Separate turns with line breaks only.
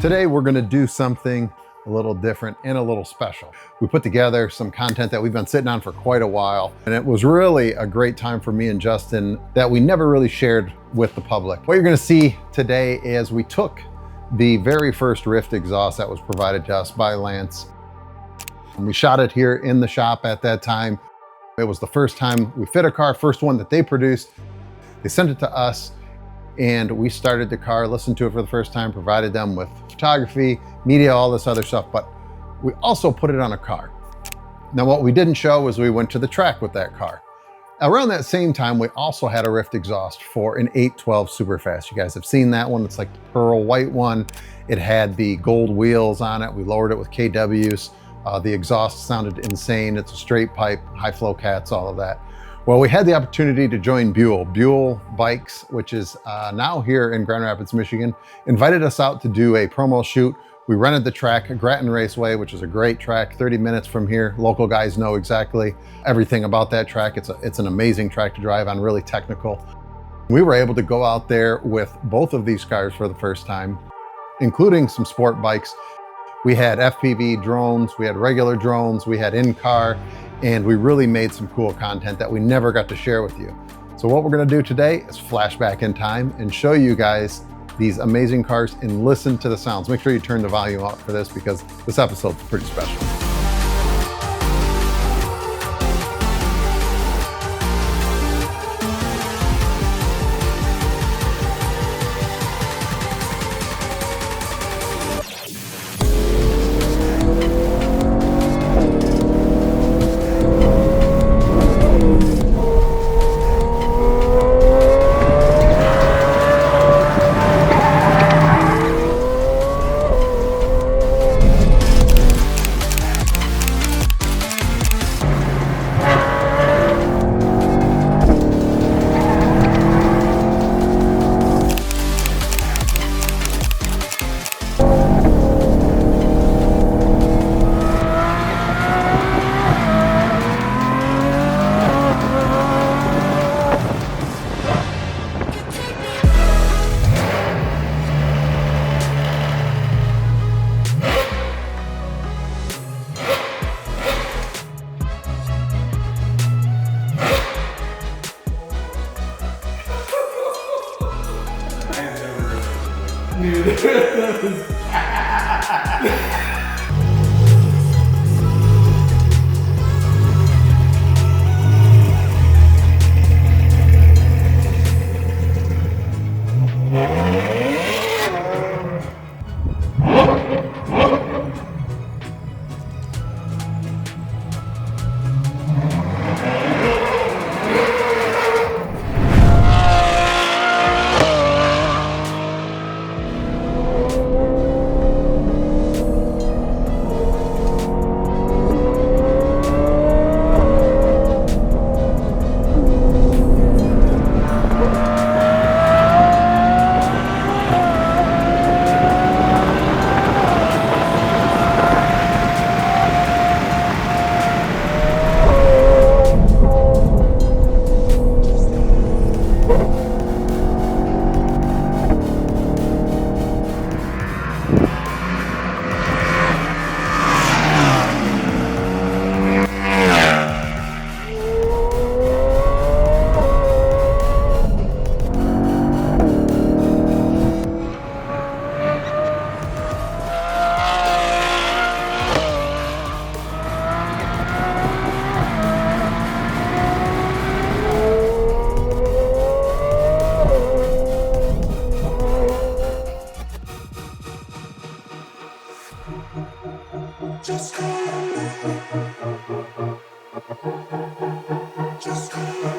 Today we're gonna do something a little different and a little special. We put together some content that we've been sitting on for quite a while, and it was really a great time for me and Justin that we never really shared with the public. What you're gonna see today is we took the very first Ryft exhaust that was provided to us by Lance, and we shot it here in the shop at that time. It was the first time we fit a car, first one that they produced. They sent it to us, and we started the car, listened to it for the first time, provided them with photography, media, all this other stuff, but we also put it on a car. Now, what we didn't show was we went to the track with that car. Around that same time, we also had a Ryft exhaust for an 812 Superfast. You guys have seen that one. It's like the pearl white one. It had the gold wheels on it. We lowered it with KWs. The exhaust sounded insane. It's a straight pipe, high flow cats, all of that. Well, we had the opportunity to join Buell Bikes, which is now here in Grand Rapids, Michigan, invited us out to do a promo shoot. We rented the track at Grattan Raceway, which is a great track, 30 minutes from here. Local guys know exactly everything about that track. It's an amazing track to drive on, really technical. We were able to go out there with both of these cars for the first time, including some sport bikes. We had FPV drones, we had regular drones, we had in-car, and we really made some cool content that we never got to share with you. So what we're gonna do today is flash back in time and show you guys these amazing cars and listen to the sounds. Make sure you turn the volume up for this because this episode's pretty special.
Just call me.